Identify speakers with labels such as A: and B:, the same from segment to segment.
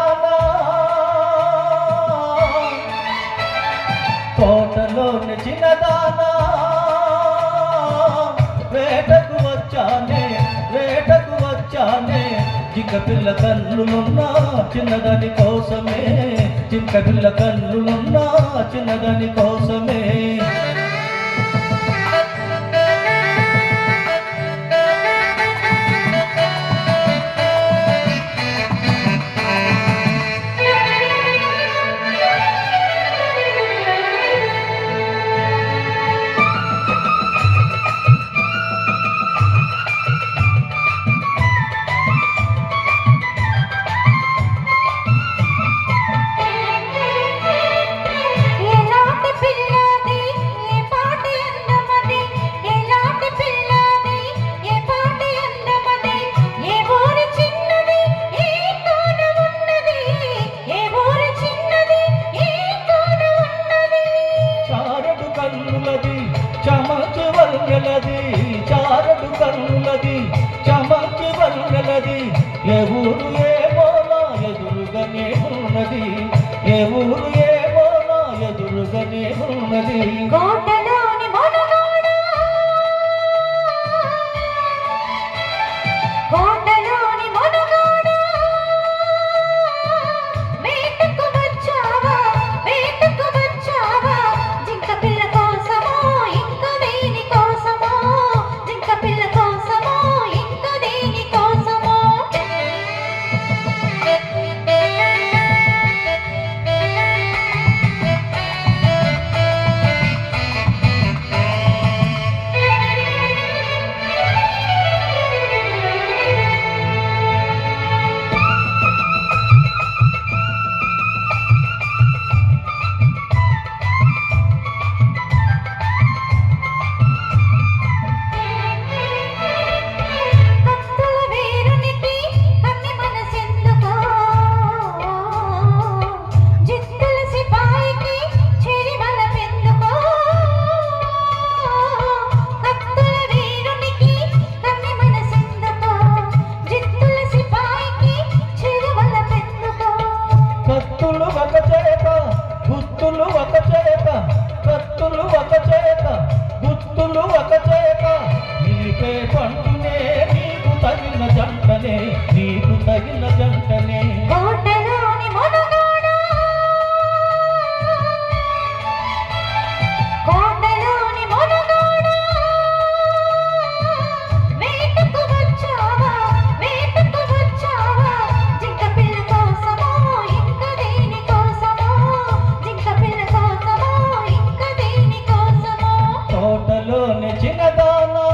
A: చిన్నదానా తోటలోని చిన్నదానా వేటకు వచ్చానే జింక పిల్ల కన్నులున్నా చిన్నదాని కోసమే జింక పిల్ల కన్నులున్నా చిన్నదాని కోసమే చమకి వల్గలది చారడు కన్నులది చమకి వల్గలది ఏ ఊరు ఏ మోలా ఎదురుగానే ఉన్నది ఏ ఊరు ఏ మోలా ఎదురుగానే ఉన్నది
B: కోటలోని మొనగాడా కోటలోని మొనగాడా వేటకు వచ్చావా జింక పిల్ల కోసమో ఇంకా దేని కోసమో జింక పిల్ల కోసమో ఇంకా దేని కోసమో
A: గుత్తులు ఒక చేత నిలిపే పంటునే నీకు తగిన జంటనే
B: కోటలోని మొనగాడా వేటకు వచ్చావా జింక పిల్ల కోసమో ఇంకా దేని కోసమో జింక పిల్ల కోసమో ఇంకా దేని కోసమో
A: తోటలోని చిన్నదానా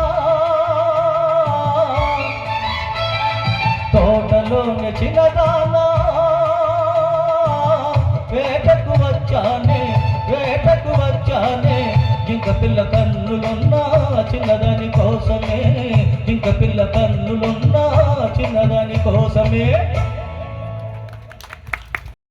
A: తోటలోని చిన్నదానా వేటకు వచ్చానే జింక పిల్ల కన్నులున్నా చిన్నదాని కోసమే జింక పిల్ల కన్నులున్నా చిన్నదాని కోసమే